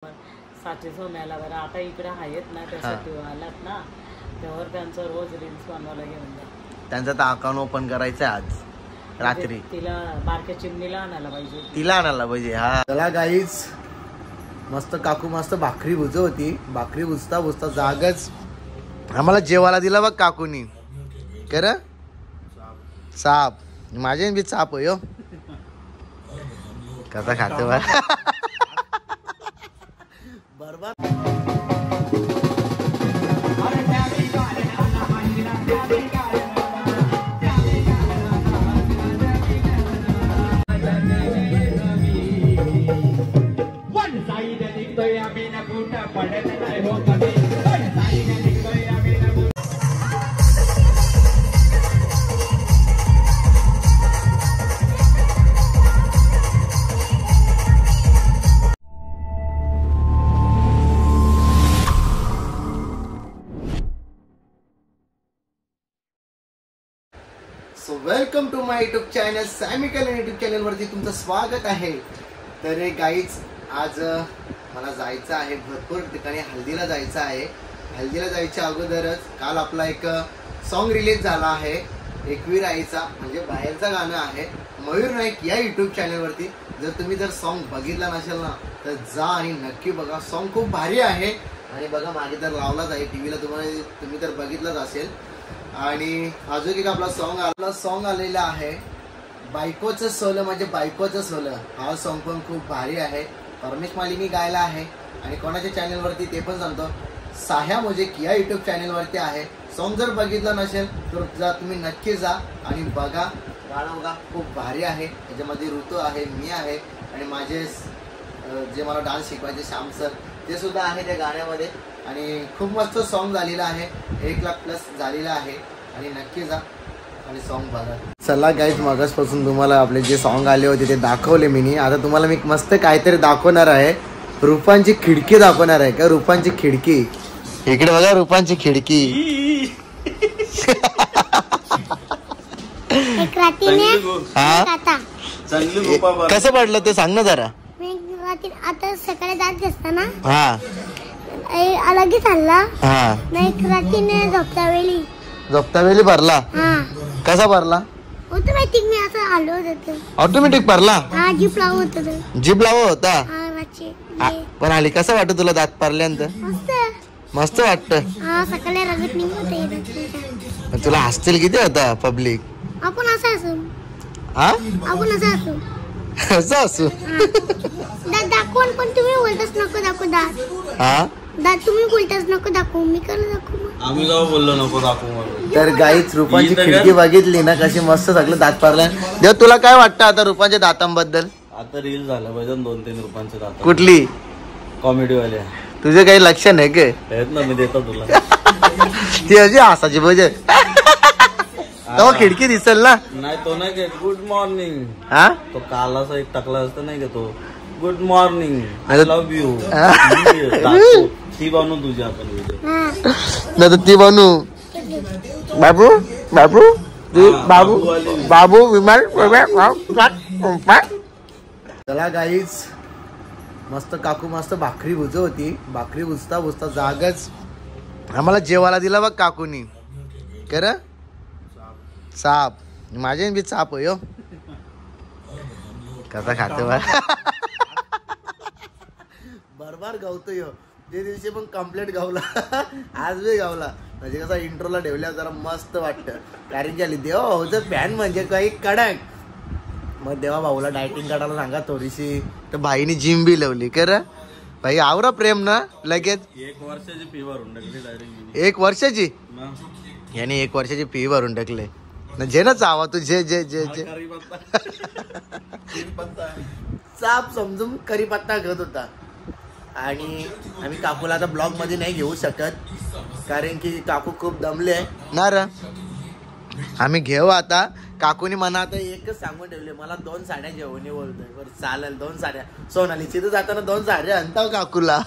साठे सोन्याला बरं आता इकडे आहेत ना त्यासाठी आलात ना त्यावर त्यांचं रोज रील्स बनवायला घेऊन जा. त्यांचं तर अकाउंट ओपन करायचं आहे आज रात्री. तिला बारक्या चिमणीला आणायला पाहिजे. तिला आणायला पाहिजे. हा चला गाईज, मस्त काकू मस्त भाकरी भुजवती. भाकरी भुजता भुजता जागच आम्हाला जेवायला दिला बघ काकूनी. कर साप माझे बी साप हो कसा खाते बा बरोबर. So welcome to my YouTube channel. Sammy Kalyan YouTube channel वरती तुमचं स्वागत आहे. तर गाईज आज मला जायचं आहे भरपूर ठिकाणी. हल्दीला जायचं आहे. हल्दीला जायच्या अगोदरच काल आपला एक सॉन्ग रिलीज झाला आहे. एकवीर आईचा म्हणजे बाहेरचं गाणं आहे मयूर नाईक या युट्यूब चॅनल वरती. जर सॉन्ग बघितला नसेल ना तर जा आणि नक्की बघा. सॉन्ग खूप भारी आहे आणि बघा मागे तर लावलाच आहे टीव्हीला. तुम्ही तर बघितलंच असेल. आणि अजून एक आपला सॉन्ग आलेला आहे बायकोचं सोलं म्हणजे बायकोचं सोलं. हा सॉन्ग पण खूप भारी आहे. परमेश मालिनी गायला आहे आणि कोणाच्या चॅनल वरती ते पण सांगतो. साह्या मोजेक या युट्यूब चॅनल वरती आहे. सॉन्ग जर बघितलं नसेल तर तुम्ही नक्की जा आणि बघा. गाणं बघा खूप भारी आहे. त्याच्यामध्ये ऋतू आहे, मी आहे आणि माझे जे मला डान्स शिकवायचे श्याम सर ते सुद्धा आहे त्या गाण्यामध्ये. आणि खूप मस्त सॉन्ग झालेला आहे. 1 लाख प्लस झालेला आहे आणि नक्की जा आणि सॉन्ग बघा. चला गाईज, मगासपासून तुम्हाला आपले जे सॉन्ग आले होते ते दाखवले मी. आता तुम्हाला मी मस्त काहीतरी दाखवणार आहे. रूपांची खिडकी दाखवणार आहे का. रूपांची खिडकी इकडे बघा. रूपांची खिडकी कसं पडलं ते सांग ना जरा. आता सकाळी जात असताना हा अलगीच आणला. हा नाही रात्रीने झोपता वेळी भरला. कसा भरला होतं माहिती. मी असं आलो होतं ऑटोमॅटिक भरला. हा जीप लावून होतं. जीप लावू होता. हा पण आली कसं वाटत तुला दात पारल्यानंतर. मस्त वाटत. हा सकाळी रगत निघत. तुला हसतील किती होता पब्लिक. आपण असं असू. हा आपण असं असू. असं असू दात दाखवून पण तुम्ही बोलताच नको दाखवू. दात हा दात तुम्ही बोलताच नको दाखवू. मी कसं दाखवू. आम्ही जाऊ बोललो नको दाखवू. तर गाईच रूपांची खिडकी बघितली ना कशी मस्त सगळं दात पारल्या. देव तुला काय वाटतं आता रूपांच्या दातांबद्दल. आता रील झालं पाहिजे 2-3 रुपयांचे दात. कुठली कॉमेडी वाले. तुझे काही लक्ष नाही का. आहेत ना, मी देतो तुला. ती अशी हसायची पाहिजे तेव्हा खिडकी दिसेल ना. नाही तो नाही घेत गुड मॉर्निंग. हा तो कालाचा एक टाकला असता नाही का तो good morning I love you. ती बनवू तुझी आपण नाही तर ती बनू. बाबू बाबू बाबू बाबू विमान. चला गाईज, मस्त काकू मस्त भाकरी भुजवती. भाकरी भुजता भुजता जागच आम्हाला जेवायला दिला बघ काकूनी. कर साप माझे बी साप हो कसा खाते बा बरोबर गावतो यो. ते दिवशी पण कम्प्लीट गावला आज बी गावला. म्हणजे कसा इंट्रोला ठेवल्या जरा मस्त वाटतं. कारण की आली देवा भाऊचं फॅन म्हणजे काही कडक. मग देवा भाऊला डायटिंग काढायला सांगा थोडीशी. तर भाईनी जिम बी लावली. कर भाई आवरा प्रेम ना लगेच. 1 वर्षाची फी भरून टाकली डायरेक्ट. 1 वर्षाची याने 1 वर्षाची फी भरून टाकले. जे ना चावा तू जे जे जे जे साप समजून करीपत्ता घेत होता. आणि आम्ही काकूला आता ब्लॉग मध्ये नाही घेऊ शकत कारण की काकू खूप दमले ना र. आम्ही घेऊ आता. काकूनी मना आता एकच सांगून ठेवले मला 2 साड्या जेवणी बोलतोय. बरं चालेल 2 साड्या. सोनाली तिथं जाताना 2 साड्या आणताव काकूला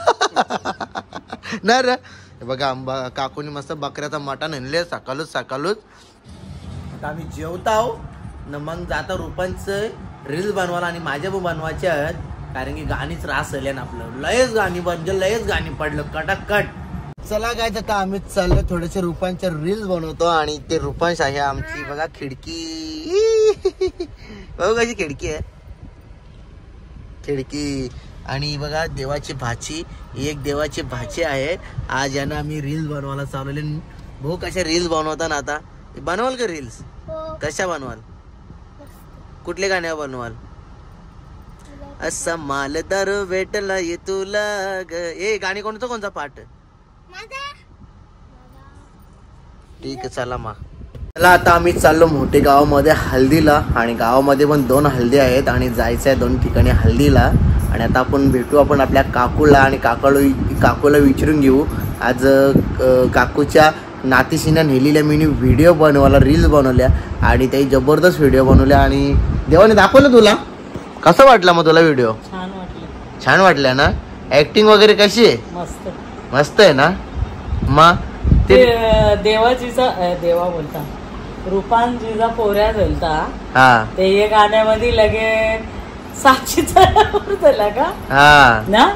ना र. बघा काकूनी मस्त बकऱ्याचा मटण आणले सकाळच. आता आम्ही जेवताव न मग जाता रूपांचं रील्स बनवायला आणि माझ्या पण बनवायचे आहेत. कारण की गाणीच रास आले ना आपलं. लयच गाणी म्हणजे लयच गाणी पडलं कटाकट. चला काय आता आम्ही चाललो थोडेसे रुपांच्या रील्स बनवतो. आणि ते रुपांश आहे आमची बघा खिडकी. बघू कशी खिडकी आहे खिडकी. आणि बघा देवाची भाची, एक देवाची भाची आहे. आज यांना आम्ही रील्स बनवायला चालवले. भाऊ कशा रील्स बनवता ना आता बनवाल का रील्स? कशा बनवाल? कुठले गाण्या बनवाल? असा मालदार भेटला ये तुला ग. ए गाणी कोणचा पाठ? ठीक आहे चला मग. चला आता आम्ही चाललो मोठे गावामध्ये हल्दीला. आणि गावामध्ये पण 2 हल्दी आहेत आणि जायचं आहे 2 ठिकाणी हल्दीला. आणि आता आपण भेटू आपण आपल्या काकूला. आणि काकूला विचारून घेऊ. आज काकूच्या नातीशीना नेलेल्या मी व्हिडिओ बनवायला रील्स बनवल्या. आणि त्याही जबरदस्त व्हिडिओ बनवल्या. आणि देवाने दाखवलं तुला कसं वाटलं मग तुला व्हिडिओ? छान वाटलं ना? ऍक्टिंग वगैरे कशी आहे? मस्त आहे ना? मग ते देवा बोलता रूपांजीचा पोऱ्या झालता. हा ते एक गाण्यामध्ये लगे साक्षीचा झाला का? हा ना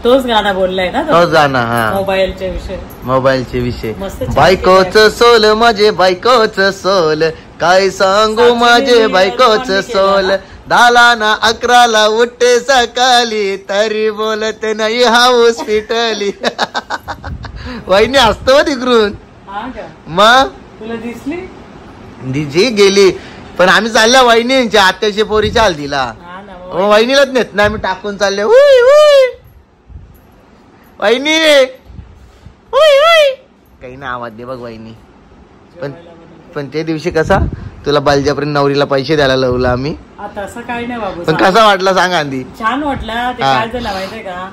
तोच गाणं बोललाय ना तोच गाणं. हा मोबाईलचे विषय. बायकोच सोल माझे बायकोच सोल काय सांगू माझे बायकोच सोल. दालाना 11ला उठे सकाळी तरी बोलत नाही हाऊस पिटली. वहिनी असतो तिकडून. मग तुला दिसली? दिजी गेली पण आम्ही चालल्या वहिनींच्या आत्याच्या पोरीच्या हल्दीला. वहिनीलाच नेत ना आम्ही टाकून चालले. वहिनी काही ना आवाज दे बघ वहिनी. पण ते दिवशी कसा तुला बालजापर्यंत नवरीला पैसे द्यायला लावलं आम्ही. तसं काही नाही बाबू. पण कसा वाटला सांग आधी? छान वाटला. ते काय झालं माहितीये का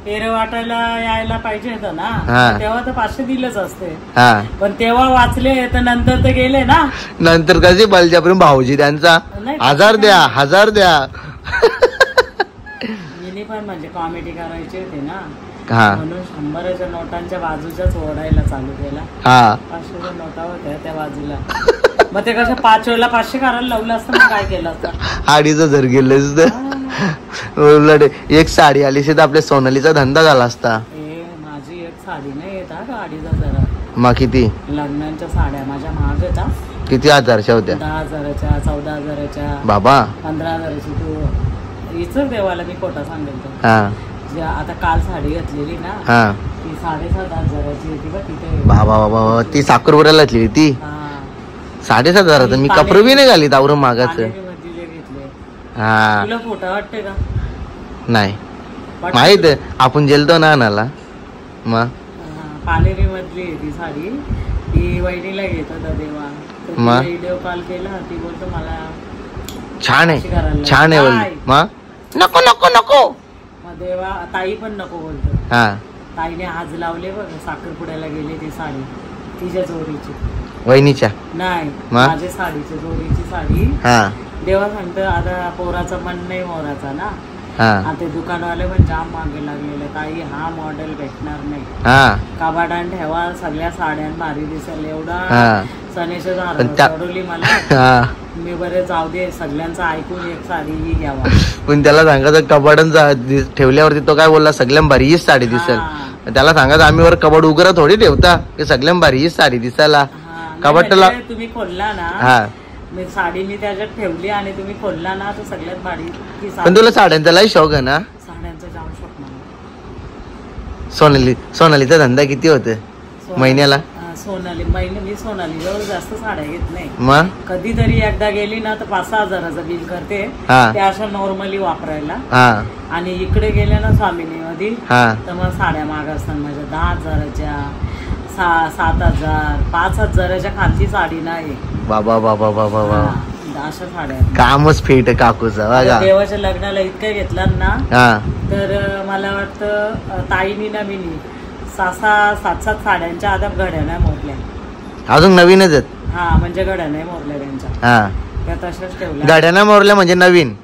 पेर वाटायला यायला पाहिजे होतं ना तेव्हा तर 500 दिलंच असते. पण तेव्हा वाचले तर नंतर तर गेले ना. नंतर कसे बालजापर्यंत भाऊजी त्यांचा 1000 द्या. मी पण म्हणजे कॉमेडी करायची होती ना म्हणून 100च्या नोटांच्या बाजूच्याच ओढायला चालू केला. 500च्या नोटा होत्या त्या बाजूला. मग ते कसं 5 वेळेला 500 करायला लावलं असतं मग काय केलं असतं? 2,500 गेले. उलट एक साडी आली तर आपल्या सोनालीचा धंदा झाला असता. माझी एक साडी नाही येत 2,500. मग किती लग्नाच्या साड्या माझ्या महाग येतात. किती हजारच्या होत्या? 10,000च्या 14,000च्या बाबा 15,000ची. तू हिच देवाला मी खोटा सांगेल. आता काल साडी घेतलेली ना ती 7,500ची होती बघ तिथे. बाबा ती साखरपुड्याला घेतली ती 7,500. मी कपडे बी नाही घाली दावर मागाच. तुला फोटो वाटते का? नाही माहित आपण गेलतो ना आणायला. मग पानेरी मधली ती साडी ती वहिनीला घेत होता देवा. व्हिडिओ कॉल केला ती बोलतो मला छान आहे. मग नको मग देवा ताई पण नको बोलतो. ताईने आज लावले बघ साखरपुड्याला गेली ती साडी तिच्या जोडीची. वहिनीच्या नाही माझ्या साडीची जोडीची साडी. देवा सांगतो आता पोराचं मन नाही मोराचा ना. आता दुकानवाले पण जाम मागे लागलेले ताई हा मॉडेल भेटणार नाही. कबाडान ठेवा सगळ्या साड्या भारी दिसेल एवढा सनेशा चढवली मला. मी बरे जाऊ दे सगळ्यांचं ऐकून एक साडी ही घ्यावा. पण त्याला सांगायचं कबाडन ठेवल्यावरती तो काय बोलला सगळ्यां भारी हीच साडी दिसेल. त्याला सांगायचं आम्ही वर कबाड उघडा थोडी ठेवता की सगळ्यां भारी हीच साडी दिसायला. कबाडला तुम्ही खोलला ना मी साडी मी त्याच्यात ठेवली आणि तुम्ही खोलला ना तर सगळ्यात भारी. पण तुला साड्यांचा लय शौक आहे ना? साड्यांचा जाम शौक मला. सोनालीचा धंदा किती होते महिन्याला? मी सोनाली जवळ जास्त साड्या घेत नाही. मग कधीतरी एकदा गेली ना तर 5-6 हजाराचं बिल करते ते अशा नॉर्मली वापरायला. आणि इकडे गेल्या ना स्वामिनी मध्ये तर मग साड्या महाग असतात माझ्या 10,000च्या 7,000 5,000च्या खालची साडी नाही. बाबा अशा साड्या कामच फिट आहे काकूचा. देवाच्या लग्नाला इतकं घेतलं ना तर मला वाटतं ताईनी ना मी 6-7 साड्यांच्या आता घड्या नाही मोरल्या. अजून नवीनच आहेत. म्हणजे घड्या नाही मोरल्या त्यांच्या त्या तशाच ठेवल्या. घड्या नाही मोरल्या म्हणजे नवीन.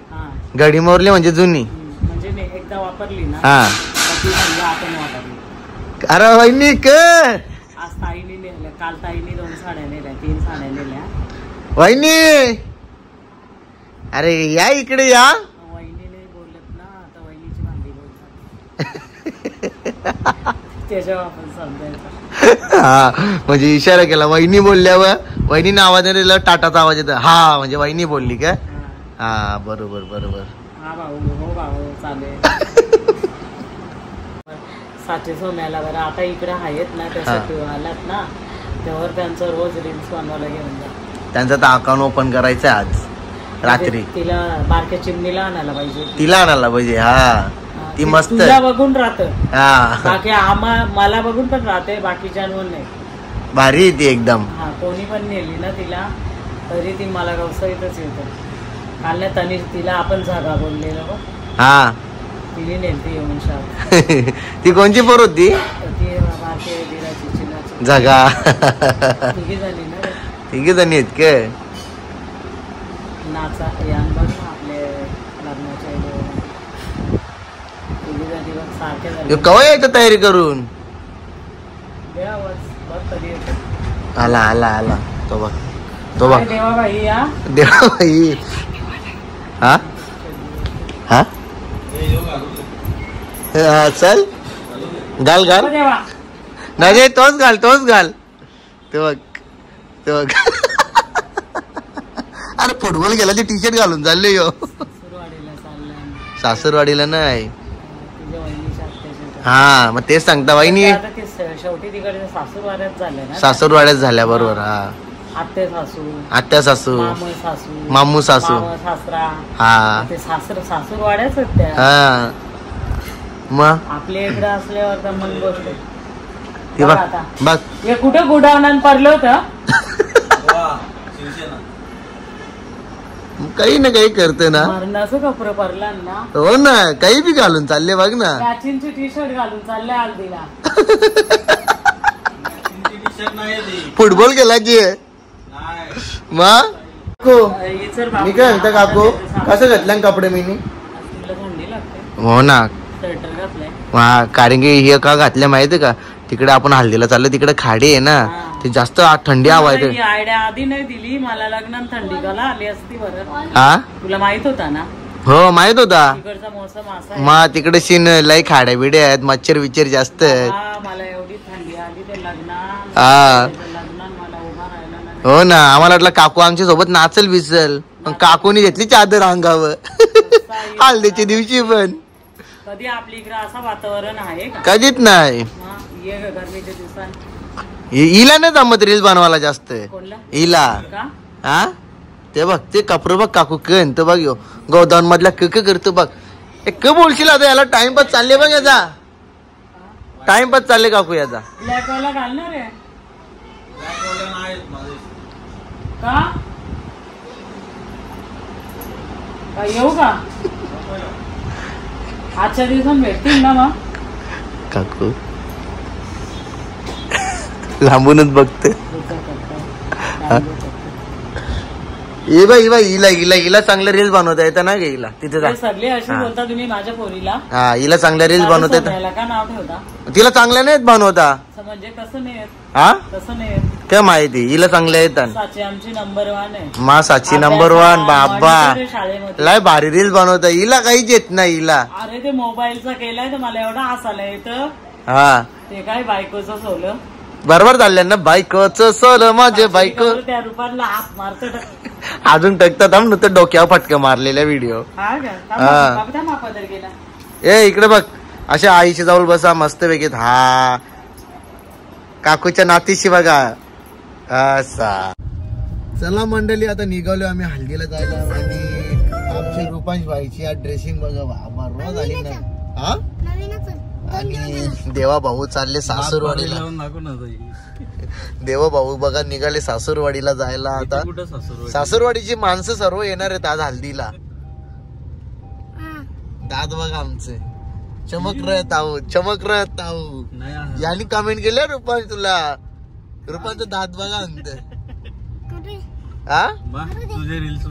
घडी मोरली म्हणजे जुनी. म्हणजे एकदा वापरली ना आपण वापरली. अरे वहिनी आज ताईने नेल्या काल ताईने 2 साड्या नेल्या 3 साड्या नेल्या. वहिनी अरे या इकडे या. वहिनी नाही बोलत ना त्याच्यावर आपण समजायचं. हा म्हणजे इशारा केला. वहिनी बोलल्यावर वहिनीने आवाज नाही दिला, टाटाचा आवाज येतो. हा म्हणजे वहिनी बोलली काय? हा बरोबर बरोबर. हा भाऊ, हो भाऊ, चालेल. साचे सोम्याला बरं आता इकडे आहेत ना, त्यासाठी आलात ना, तेव्हा त्यांचं रोज रील्स बनवायला घेऊन जा. त्यांचं तर अकाउंट ओपन करायचं आज रात्री. तिला बारक्या चिमणीला आणायला पाहिजे. तिला आणायला पाहिजे. हा ती मस्त तुला बघून राहतं. हा बाकी मला बघून पण राहते, बाकीच्यांवर नाही. भारी ती एकदम. हा कोणी पण नेली ना तिला तरी ती मला गवसाईतच येतं. काल नाही तनी तिला आपण जागा बोललेलो बघ. हा तिने नेलती येऊन शाळेत. ती कोणची पोर होती? ती बारके दिराची चिनाची जागा. तिघी झाली ना रे. तिघी जणी आहेत काय? नाचा यान बघ ना आपले लग्नाच्या तिघी झाली बघ, सारखे झाले. कवा यायचं तयारी करून? बघ कधी येतो. आला आला आला तो बघ तो बघ. देवाबाई या देवाबाई. हा हा चल घाल घाल. देवा नाही तोच घाल तोच घाल. ते बघ ते बघ. अरे फुटबॉल गेला ते टी शर्ट घालून चालले यो. सुरवाडीला चाललंय. सासूरवाडीला नाही. तुझ्या वहिनीच्या आत्याच्या. हा मग तेच सांगता वहिनी. आता ते शेवटी तिकडे सासूरवाड्यात झाले ना. सासूरवाड्यात झाल्या बरोबर. हा आत्या सासू, आत्या सासू, मामू सासू, मामू सासू, मामा सासरा. हा ते सासूरवाड्याच आहेत त्या. हा मग आपल्या इकडे असल्यावर तर मन गोष्ट आहे. ते बघ आता बघ हे कुठं गुडावण्यात पडलं होतं. काही ना काही करते ना. मरणाचं कपडं पडलं ना. हो ना काही बी घालून चालले बघ ना. प्राचीनची टी शर्ट घालून चालले हल्दीला. फुटबॉल खेळायची आहे मग. मी काय म्हणता काकू कसं घातलं कपडे मी? थंडी लागते. हो ना. स्वेटर घातलंय. हा कारण की हे का घातल्या माहितीये का? तिकडे आपण हल्दीला चाललो तिकडे खाडी आहे ना, ते जास्त थंडी हवा येते. ही आयडिया आधी नाही दिली मला. लग्नात थंडी गाला आली असती बरं. हा तुला माहित होता ना हो माहित होता. तिकडचा मोसम असा आहे. मग तिकडे सीन लय खाड्या बिड्या आहेत, मच्छर विच्छर जास्त आहेत. मला एवढी थंडी आली ते लग्नात. हा लग्नात मला उभा राहिला नाही. हो ना. आम्हाला वाटलं काकू आमच्या सोबत नाचल बिचल, पण काकूनी घेतली चादर अंगावर हळदीच्या दिवशी. पण कधी आपली इकडे असं वातावरण आहे का? कधीच नाही. ये गरमीच्या दिवसात हिला नाही जमत रील्स बनवायला जास्त. कोणला हिला का? हा ते बघ ते कपडे बघ काकू कन तो बघ. गोदावण मधला क करतो बघ. क बोलशील आता याला टाइमपास चालले बघ याचा. टाइमपास चालले काकू याचा. ब्लॅक वाला घालणार आहे का? येऊ का? आजच्या दिवसात भेटतील ना मग? काकू लांबूनच बघते. ये बाई हिला हिला हिला चांगलं रील्स बनवता येतं ना गे हिला. तिथे जा. सगळे अशी बोलता तुम्ही माझ्या पोरीला. हा हिला चांगल्या रील्स बनवता येतं. का नाव ठेवता? तिला चांगल्या नाहीत बनवता. म्हणजे कसं नाही हा तसं नाही काय माहिती. हिला चांगल्या येतात. साची आमची नंबर 1 आहे. मा साची नंबर 1 बाबा. शाळेमध्ये लय भारी रील्स बनवता. हिला काहीच येत नाही हिला. अरे ते मोबाईलचा केलाय तर मला एवढा हसायला येतं. हा ते काय बायकोचं सोलं बरोबर चाललंय ना. बायकोच सोल माझे बायको. त्या रुपाला हात मारत अजून टकतात आम नुसतं डोक्यावर फटका मारलेला व्हिडिओ. गेला. ए इकडे बघ. अशा आईशी जाऊन बसा मस्त पैकी. हा काकूच्या नातीशी बघा असा. चला मंडळी आता निघालो आम्ही हल्दीला जायला. आणि आमची रुपांश बाईची आज ड्रेसिंग बघा बाबा रोज आली ना. हा आणि देवा भाऊ चालले सासूरवाडीला. देवा भाऊ बघा निघाले सासूरवाडीला जायला. आता सासूरवाडीची माणसं सर्व येणार आहेत आज हल्दीला. दात बघा आमचे चमक राहत आहो. यांनी कमेंट केलं रुपांश तुला. रुपांचं दात बघा म्हणते. तुझे रील्स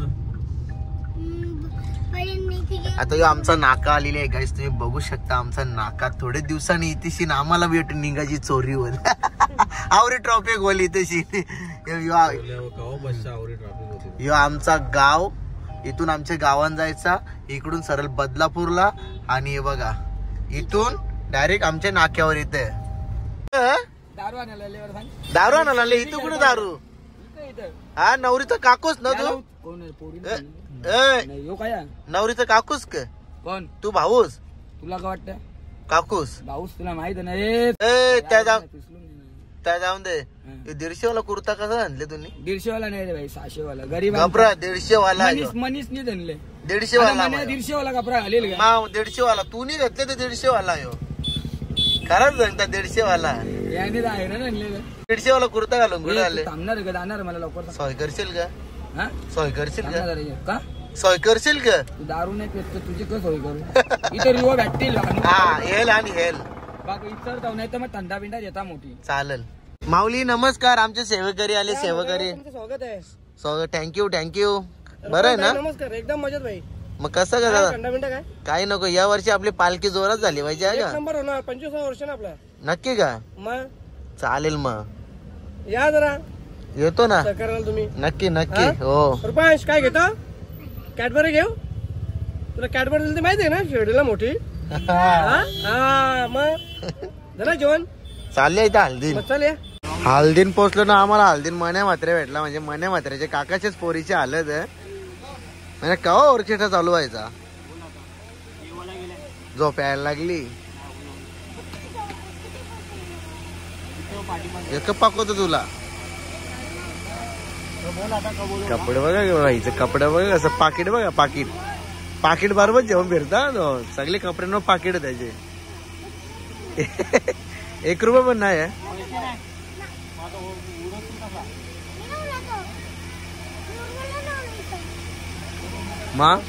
आता यो आमचा नाका आलेला आहे गाईस. तुम्ही बघू शकता आमचा नाका. थोड्या दिवसांनी इथेशी आम्हाला भेट निघायची चोरीवर. आवरी ट्रॉफिक होली तशी. यो आमचा गाव. इथून आमच्या गावात जायचा. इकडून सरळ बदलापूरला. आणि हे बघा इथून डायरेक्ट आमच्या नाक्यावर येते. दारू आणायला दारू आणायला इथं कुठे दारू? हा नवरीचा काकूस ना तू? नवरीचा काकूस का? कोण तू भाऊस? तुला काय वाटतं काकूस भाऊस? तुला माहित नाही त्या जाऊन दे. 150 वाला कुर्ता कसा आणले तुम्ही? 150 वाला नाही रे भाई, 600 वाला. गरीब 150 वाला मनीष नाही आणले. 150 वाला 150 वाला कपडा घालेल का? 150 वाला तू नाही घेतले तर 150 वाला यो. खरंच सांगता 150 वाला याने आहे ना आणले. 150 वाला कुर्ता घालून कुठे आले? थांबणार का? जाणार मला लवकर. सोय करशील का? हा सोय करशील का? का सोय करशील का? तू दारू नाही पेत तर तुझी कसं होई करू? इथे रिओ भेटतील. हा हेल आणि हेल बाकी इतर जाऊ नाही तर मग थंडा बिंडा येता मोठी. चालेल. माऊली नमस्कार. आमचे सेवेकरी आले. सेवेकरी स्वागत आहे. स्वागत. थँक्यू. बरं आहे ना? नमस्कार. एकदम मजेत भाई. मग कसं का? थंडा बिंडा काय काही नको. या वर्षी आपली पालखी जोरात झाली पाहिजे आहे का? नंबर होणार. 25 वर्ष ना आपला. नक्की का? मग चालेल. मग या जरा येतो ना. कराल तुम्ही. नक्की. हो. रुपांश काय घेतो? कॅडबरी घेऊ. तुला कॅडबरी दिली माहिती आहे ना शेडीला मोठी. मग जरा जेवण चालले इथं हल्दीन. चल या. हल्दीन पोहोचलो ना. आम्हाला हल्दीन मन्या मात्रे भेटला. म्हणजे मन्या मात्र्याचे काकाच्याच पोरीचे हालत आहे. म्हणजे केव्हा ऑर्केस्ट्रा चालू व्हायचा? झोप यायला लागली. एक पाकवतो तुला. कपडे बघा व्हायचं. कपडे बघा कसं. पाकिट बघा. पाकिट बरोबर जेवण फिरता सगळे कपड्यांवर पाकिट त्याचे. 1 रुपया पण नाही आहे. मग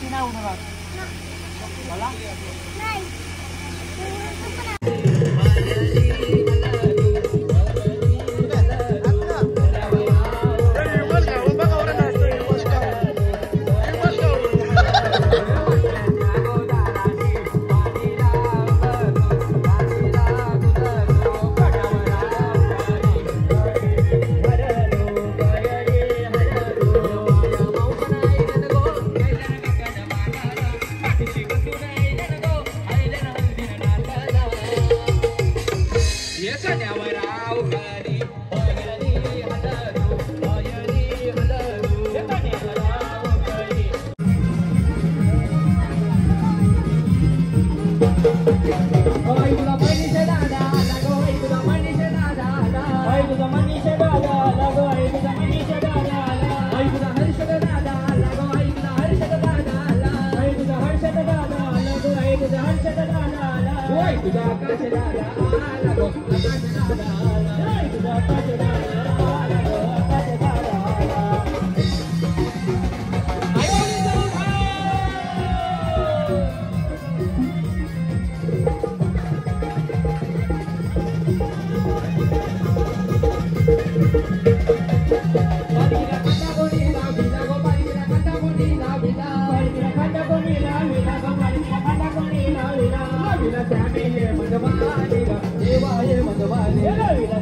देवा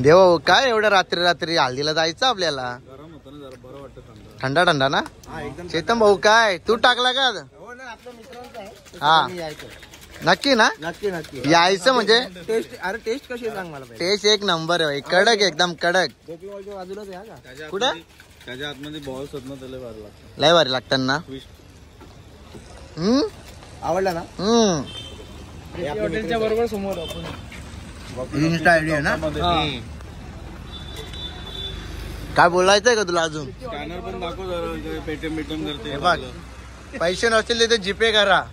देव काय एवढ्या रात्री रात्री हल्दीला जायचं आपल्याला? थंडा थंडा ना. चेतन भाऊ काय तू टाकला का? हा नक्की ना? नक्की नक्की यायचं म्हणजे टेस्ट. अरे टेस्ट कशी सांग मला पहिले. टेस्ट एक नंबर आहे, कडक एकदम कडक. गोपी मावच्या बाजूलाच आहे का? कुठं? त्याच्या आतमध्ये बॉल्स होत ना, त्याला भारी लागतं. लय भारी लागतात ना. आवडला ना? हॉटेलच्या बरोबर समोर आपण इंस्टा आयडी आहे ना. काय बोलायचंय का तुला अजून? स्कॅनर पण दाखव जरा, पेटीएम करते. हे बघ, पैसे नसतील तर जीपे करा.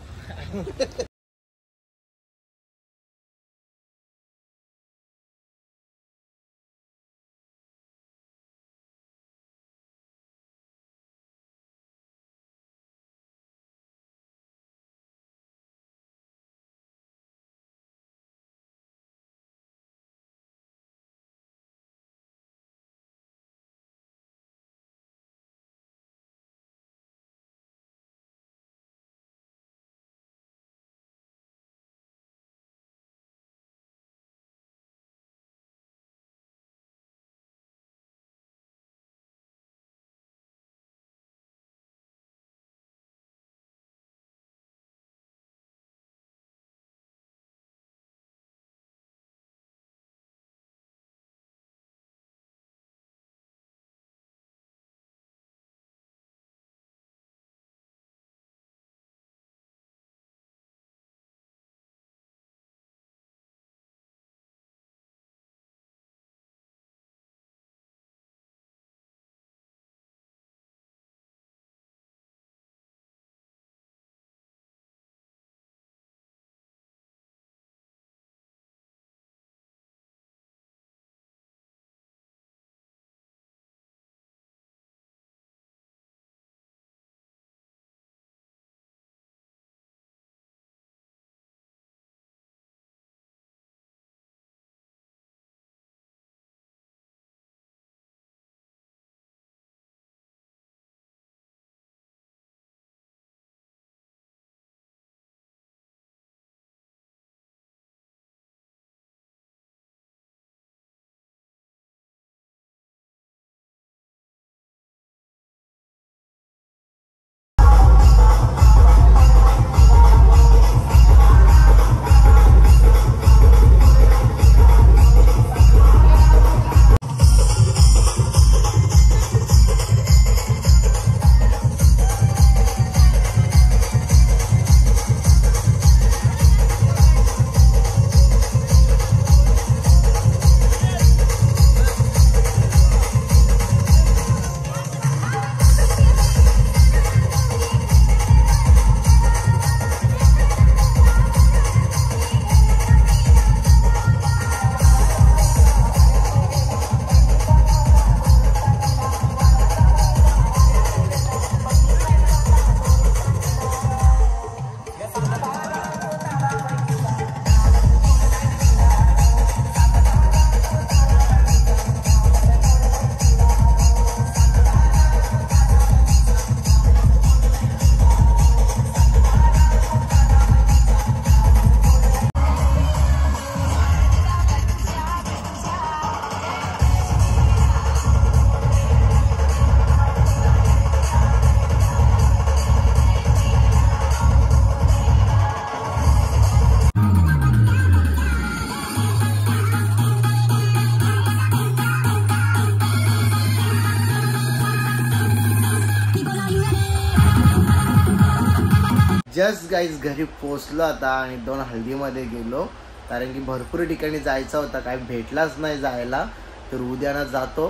जस्ट गाईज घरी पोचलो आता आणि 2 हल्दीमध्ये गेलो, कारण की भरपूर ठिकाणी जायचं होतं, काही भेटलाच नाही जायला. तर उद्याना जातो,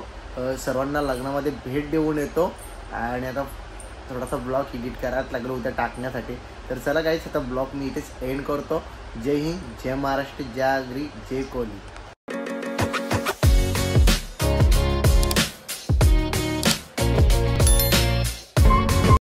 सर्वांना लग्नामध्ये भेट देऊन येतो आणि आता थोडासा ब्लॉग एडिट करायला लागलो उद्या टाकण्यासाठी. तर चला गाईज आता ब्लॉग मी इथेच एंड करतो. जय हिंद, जय महाराष्ट्र, जय आगरी, जय कोहली.